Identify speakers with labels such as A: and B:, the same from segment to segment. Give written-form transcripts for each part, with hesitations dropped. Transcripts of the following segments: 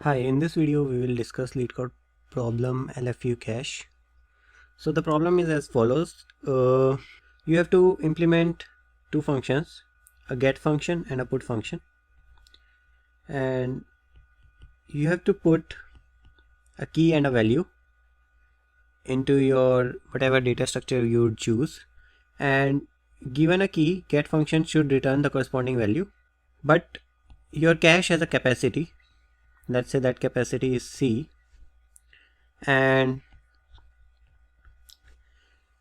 A: Hi, in this video we will discuss LeetCode problem LFU cache. So the problem is as follows. You have to implement two functions, a get function and a put function, and you have to put a key and a value into your whatever data structure you would choose, and given a key, get function should return the corresponding value, but your cache has a capacity. Let's say that capacity is C, and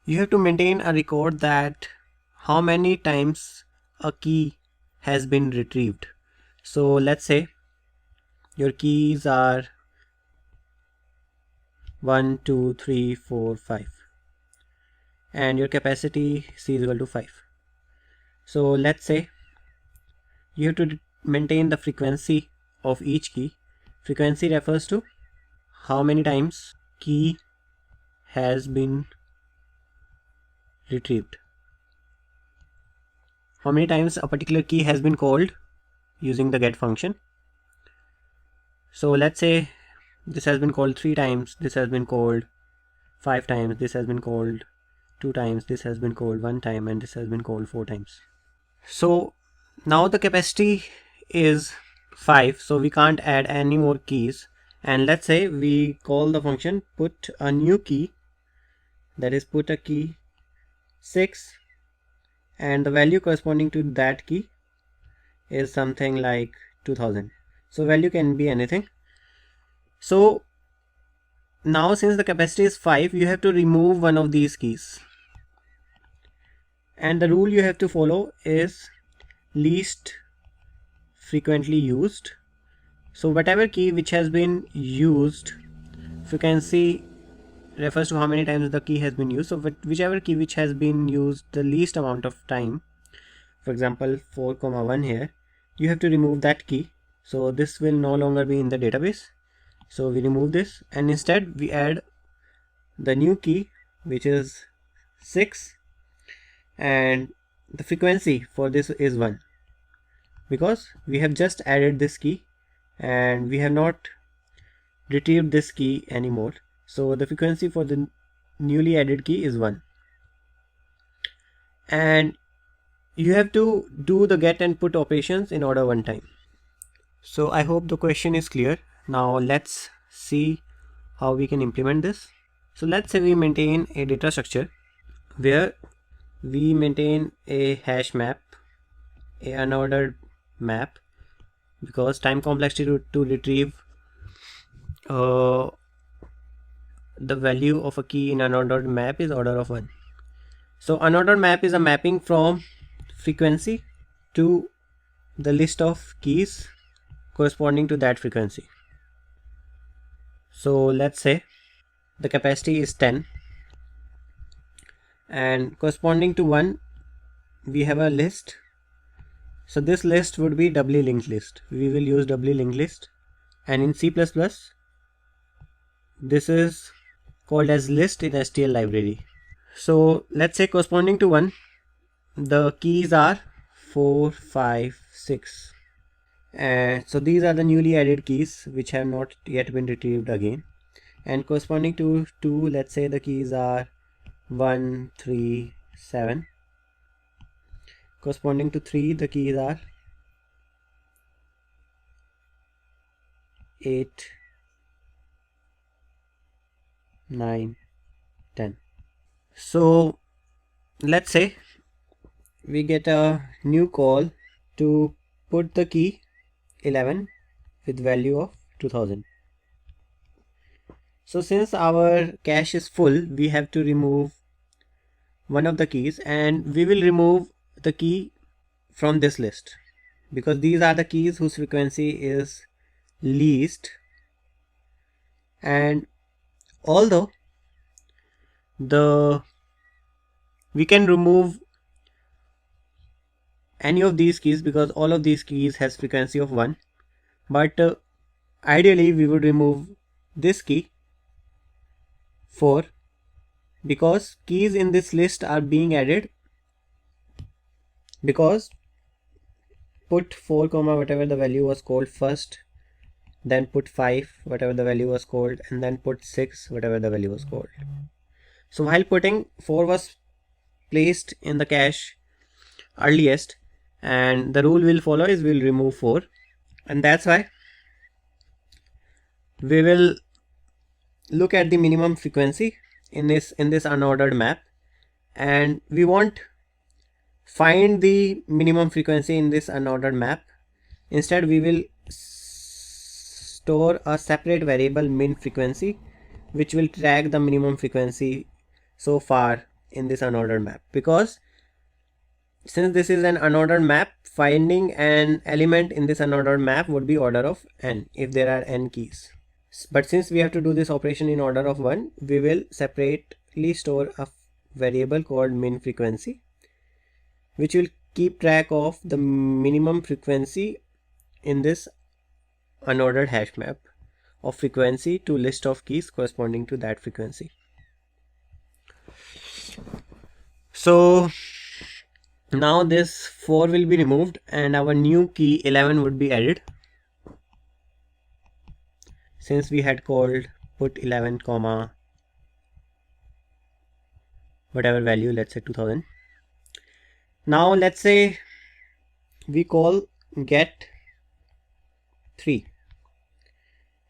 A: you have to maintain a record that how many times a key has been retrieved. So let's say your keys are 1, 2, 3, 4, 5, and your capacity C is equal to 5. So let's say you have to maintain the frequency of each key. Frequency refers to how many times key has been retrieved, how many times a particular key has been called using the get function. So let's say this has been called 3 times, this has been called 5 times, this has been called 2 times, this has been called 1 time, and this has been called 4 times. So now the capacity is 5, so we can't add any more keys. And let's say we call the function put a new key, that is put a key 6, and the value corresponding to that key is something like 2000. So value can be anything. So now since the capacity is 5, you have to remove one of these keys, and the rule you have to follow is least frequently used. So whatever key which has been used, frequency refers to how many times the key has been used. So whichever key which has been used the least amount of time, for example 4,1 here, you have to remove that key. So this will no longer be in the database. So we remove this, and instead we add the new key which is 6, and the frequency for this is 1, because we have just added this key and we have not retrieved this key anymore. So the frequency for the newly added key is 1, and you have to do the get and put operations in order one time. So I hope the question is clear. Now let's see how we can implement this. So let's say we maintain a data structure where we maintain a hash map, a unordered map, because time complexity to retrieve the value of a key in unordered map is order of 1. So unordered map is a mapping from frequency to the list of keys corresponding to that frequency. So let's say the capacity is 10, and corresponding to 1 we have a list. So this list would be doubly linked list. We will use doubly linked list, and in C++ this is called as list in STL library. So let's say corresponding to 1 the keys are 4, 5, 6, and so these are the newly added keys which have not yet been retrieved again. And corresponding to 2, let's say the keys are 1, 3, 7. Corresponding to 3 the keys are 8, 9, 10. So let's say we get a new call to put the key 11 with value of 2000. So since our cache is full, we have to remove one of the keys, and we will remove the key from this list because these are the keys whose frequency is least. And although we can remove any of these keys because all of these keys has frequency of 1, but ideally we would remove this key 4, because keys in this list are being added because put 4 comma whatever the value was called first then put 5 whatever the value was called, and then put 6 whatever the value was called. So while putting 4 was placed in the cache earliest, and the rule we'll follow is we'll remove 4, and that's why we will look at the minimum frequency in this unordered map, and we won't find the minimum frequency in this unordered map. Instead we will store a separate variable min frequency which will track the minimum frequency so far in this unordered map, because since this is an unordered map, finding an element in this unordered map would be order of n if there are n keys. But since we have to do this operation in order of 1, we will separately store a variable called min frequency which will keep track of the minimum frequency in this unordered hash map of frequency to list of keys corresponding to that frequency. So now this 4 will be removed and our new key 11 would be added, since we had called put 11 comma whatever value, let's say 2000. Now let's say we call get 3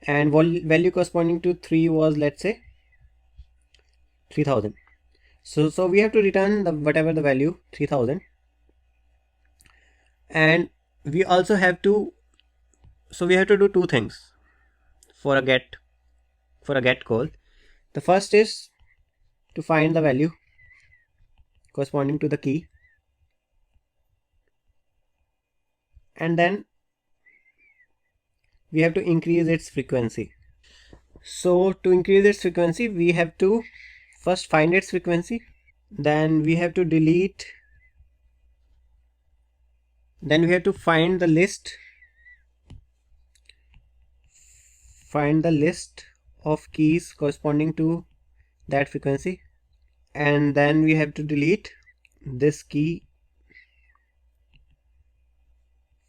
A: and value corresponding to 3 was, let's say, 3000. So we have to return the whatever the value 3000, and we also have to, so we have to do two things for a get call. The first is to find the value corresponding to the key, and then we have to increase its frequency. So to increase its frequency, we have to first find its frequency, then we have to delete, then we have to find the list of keys corresponding to that frequency, and then we have to delete this key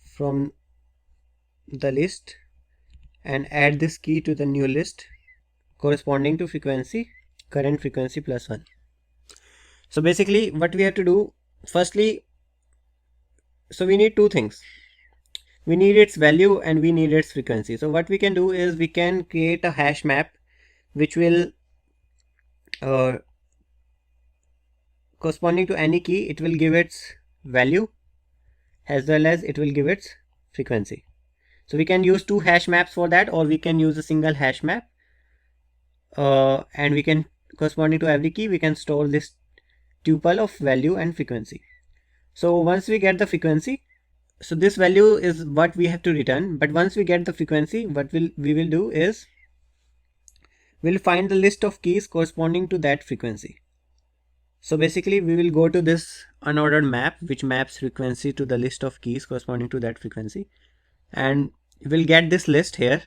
A: from the list and add this key to the new list corresponding to frequency, current frequency plus 1. So basically what we have to do, firstly, so we need two things. We need its value and we need its frequency. So what we can do is we can create a hash map which will corresponding to any key, it will give its value as well as it will give its frequency. So we can use two hash maps for that, or we can use a single hash map, and we can, corresponding to every key, we can store this tuple of value and frequency. So once we get the frequency, so this value is what we have to return, but once we get the frequency, what we will do is we'll find the list of keys corresponding to that frequency. So basically we will go to this unordered map which maps frequency to the list of keys corresponding to that frequency, and we'll get this list here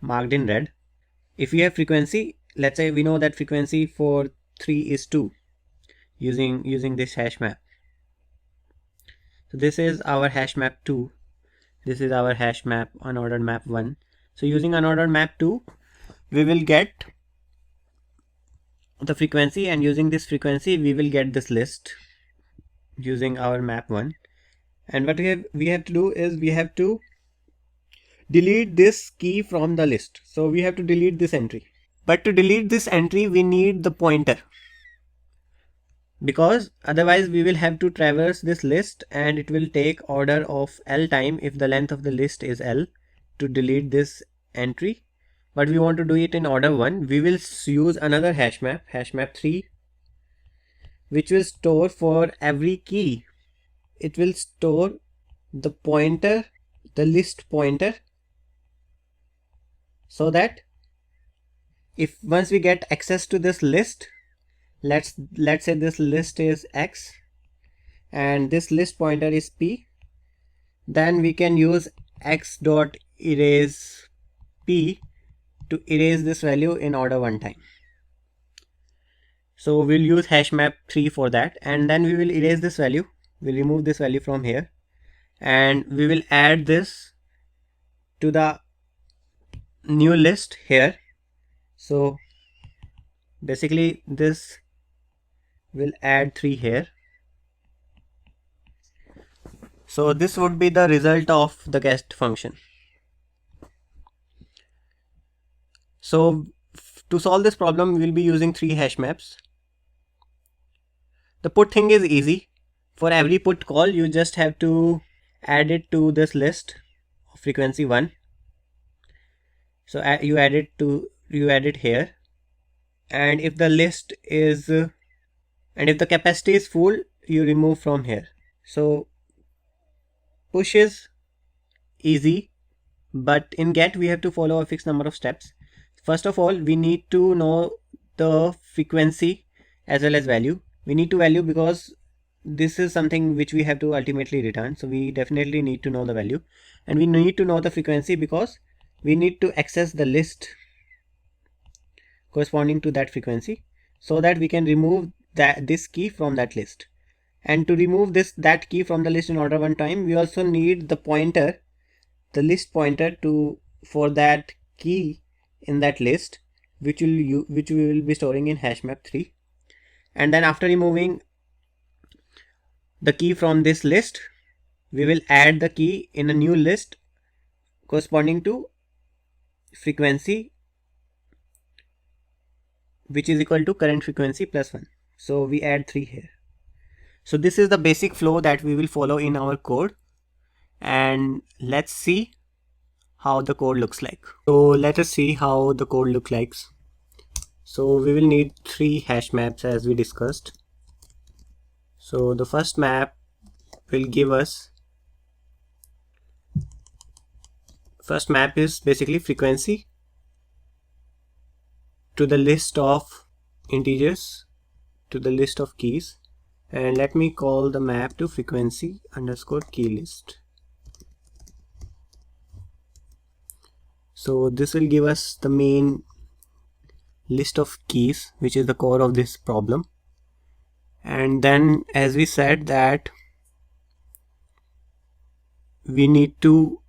A: marked in red. If we have frequency, let's say we know that frequency for 3 is 2 using this hash map. So this is our hash map 2, this is our hash map unordered map 1. So using unordered map 2, we will get the frequency, and using this frequency we will get this list using our map 1. And what we have to do is we have to delete this key from the list. So we have to delete this entry, but to delete this entry we need the pointer, because otherwise we will have to traverse this list and it will take order of L time if the length of the list is L to delete this entry. But we want to do it in order 1. We will use another hash map 3, which will store for every key, it will store the pointer, the list pointer, so that if once we get access to this list, let's say this list is X and this list pointer is P, then we can use X dot erase P to erase this value in order 1 time. So we'll use hash map 3 for that, and then we will erase this value, we'll remove this value from here, and we will add this to the new list here. So basically this will add 3 here. So this would be the result of the guest function. So to solve this problem, we will be using 3 hash maps. The put thing is easy. For every put call, you just have to add it to this list of frequency 1. So you add it here, and if the list is and if the capacity is full, you remove from here. So push is easy, but in get we have to follow a fixed number of steps. First of all, we need to know the frequency as well as value. We need to value because this is something which we have to ultimately return. So we definitely need to know the value, and we need to know the frequency because we need to access the list corresponding to that frequency so that we can remove this key from that list. And to remove that key from the list in order one time, we also need the pointer, the list pointer for that key in that list, which we will be storing in hashmap 3. And then after removing the key from this list, we will add the key in a new list corresponding to frequency, which is equal to current frequency plus 1. So we add 3 here. So this is the basic flow that we will follow in our code, and let's see how the code looks like. So let us see how the code looks like. So we will need 3 hash maps as we discussed. So the first map will give us, first map is basically frequency to the list of integers to the list of keys, and let me call the map to frequency underscore key list. So this will give us the main list of keys, which is the core of this problem. And then, as we said, that we need to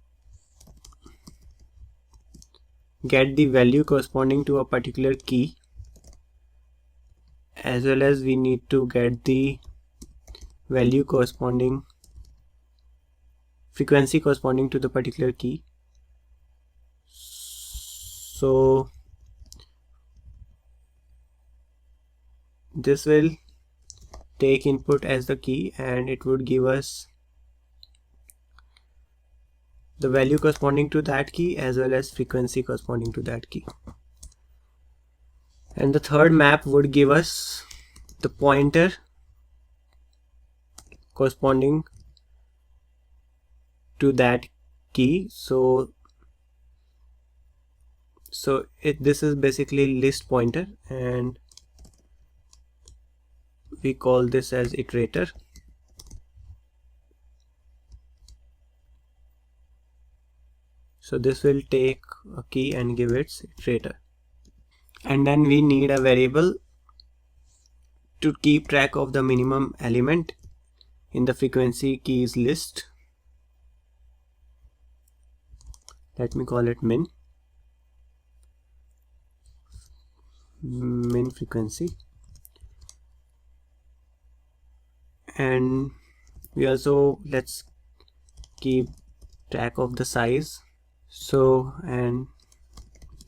A: get the value corresponding to a particular key, as well as we need to get the value corresponding, frequency corresponding to the particular key. So this will take input as the key, and it would give us the value corresponding to that key as well as frequency corresponding to that key. And the third map would give us the pointer corresponding to that key. So this is basically list pointer, and we call this as iterator. So this will take a key and give its iterator. And then we need a variable to keep track of the minimum element in the frequency keys list. Let me call it min frequency. And we also, let's keep track of the size. So, and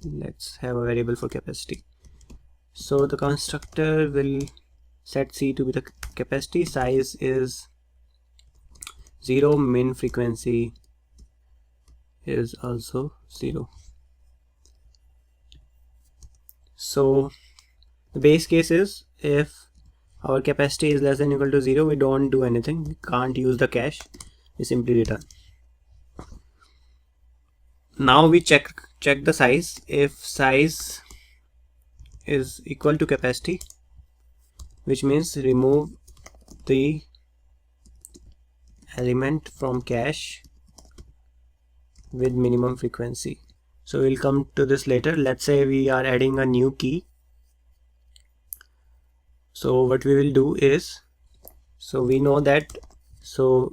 A: let's have a variable for capacity. So the constructor will set C to be the capacity, size is 0, min frequency is also 0. So the base case is, if our capacity is less than or equal to 0, we don't do anything, we can't use the cache, we simply return. Now we check the size. If size is equal to capacity, which means remove the element from cache with minimum frequency. So we'll come to this later. Let's say we are adding a new key. So what we will do is, so we know that, so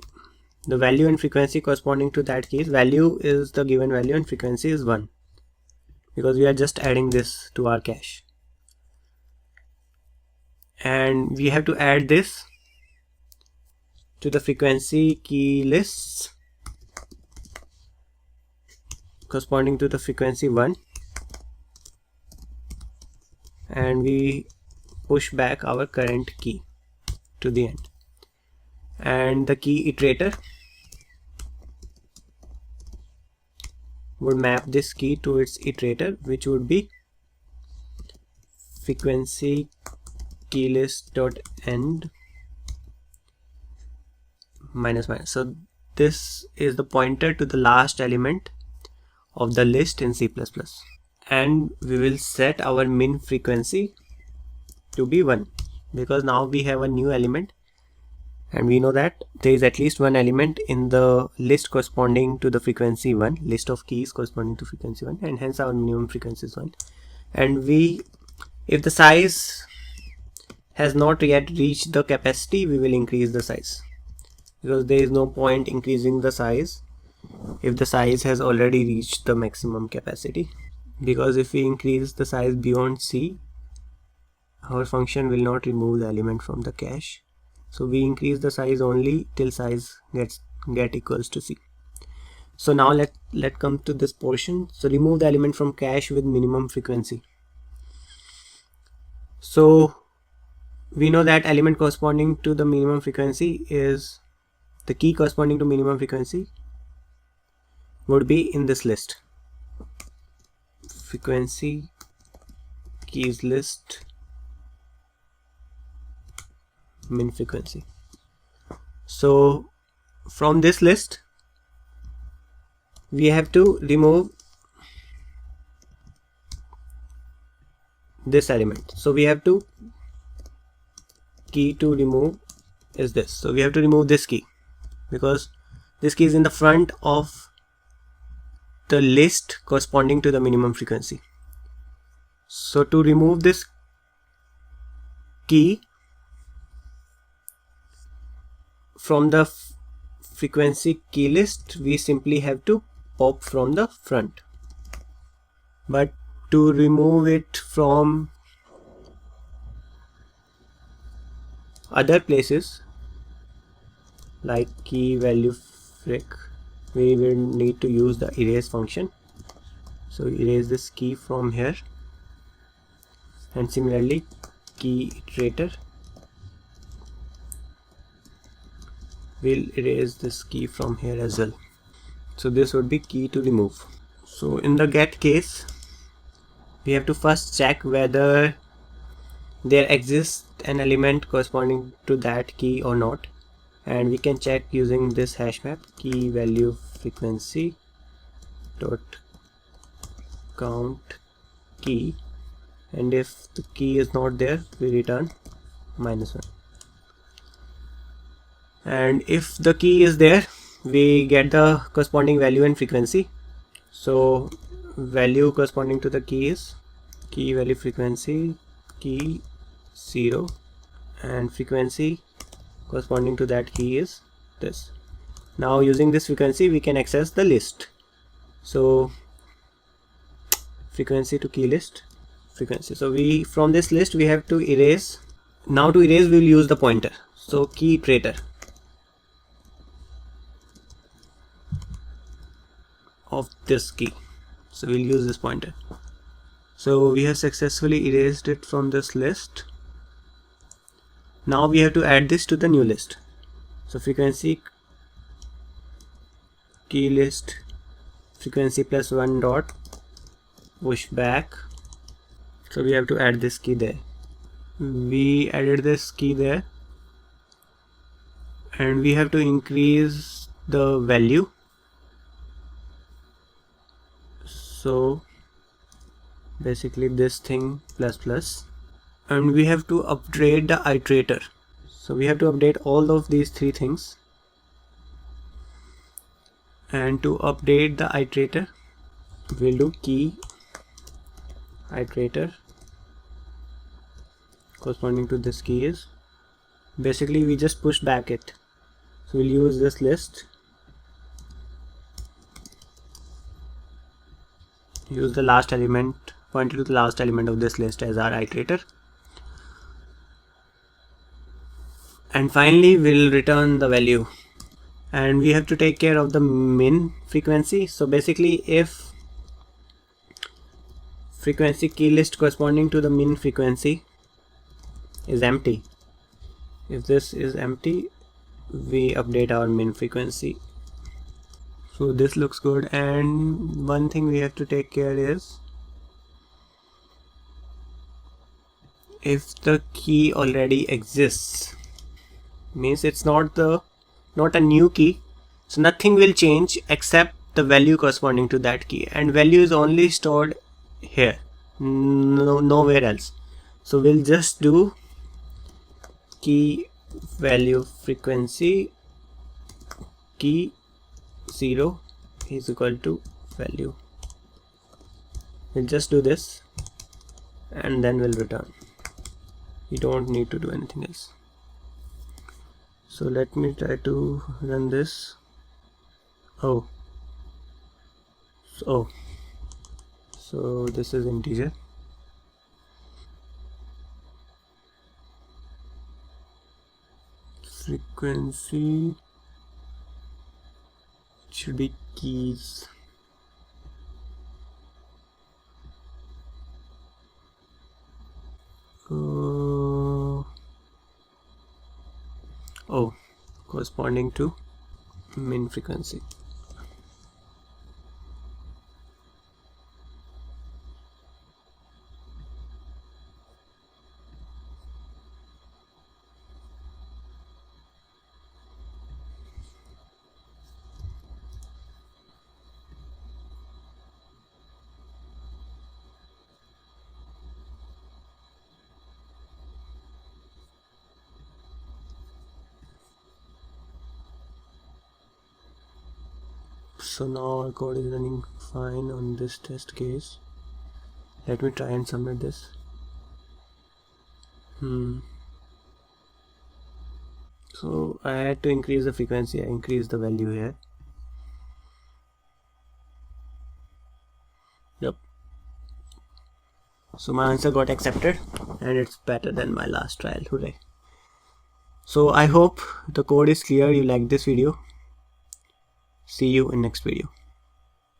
A: the value and frequency corresponding to that key is, value is the given value and frequency is 1. because we are just adding this to our cache. And we have to add this to the frequency key lists corresponding to the frequency 1, and we push back our current key to the end. And the key iterator would map this key to its iterator, which would be frequency keylist.end minus minus. So this is the pointer to the last element of the list in C++. And we will set our min frequency to be 1, because now we have a new element and we know that there is at least one element in the list corresponding to the frequency 1, list of keys corresponding to frequency 1, and hence our minimum frequency is 1. And if the size has not yet reached the capacity, we will increase the size, because there is no point increasing the size if the size has already reached the maximum capacity, because if we increase the size beyond C, our function will not remove the element from the cache. So we increase the size only till size get equals to C. So now let come to this portion. So remove the element from cache with minimum frequency. So we know that element corresponding to the minimum frequency is the key corresponding to minimum frequency would be in this list, frequency keys list min frequency. So from this list we have to remove this element. So we have to key to remove is this. So we have to remove this key, because this key is in the front of the list corresponding to the minimum frequency. So to remove this key from the frequency key list, we simply have to pop from the front. But to remove it from other places like key value fric, we will need to use the erase function. So erase this key from here, and similarly key iterator will erase this key from here as well. So this would be key to remove. So in the get case, we have to first check whether there exists an element corresponding to that key or not, and we can check using this hash map key value frequency dot count key, and if the key is not there, we return -1. And if the key is there, we get the corresponding value and frequency. So value corresponding to the key is key value frequency key 0, and frequency corresponding to that key is this. Now using this frequency we can access the list. So frequency to key list frequency. So from this list we have to erase. Now to erase we will use the pointer. So key iterator of this key. So we'll use this pointer. So we have successfully erased it from this list. Now we have to add this to the new list. So frequency key list frequency +1 dot push back. So we have to add this key there. We added this key there, and we have to increase the value. So basically this thing ++, and we have to upgrade the iterator. So we have to update all of these three things, and to update the iterator we'll do key iterator corresponding to this key is basically we just push back it. So we'll use this list use the last element, pointed to the last element of this list as our iterator. And finally we'll return the value, and we have to take care of the min frequency. So basically, if frequency key list corresponding to the min frequency is empty, if this is empty, we update our min frequency. So this looks good. And one thing we have to take care is, if the key already exists, means it's not a new key, so nothing will change except the value corresponding to that key, and value is only stored here, nowhere else. So we'll just do key value frequency key 0 is equal to value. We'll just do this and then we'll return. You don't need to do anything else. So let me try to run this. So this is integer. Frequency should be keys. Corresponding to min frequency. So now our code is running fine on this test case. Let me try and submit this. So I had to increase the frequency. I increased the value here. Yep. So my answer got accepted, and it's better than my last trial. Hooray. So I hope the code is clear. You like this video. See you in next video.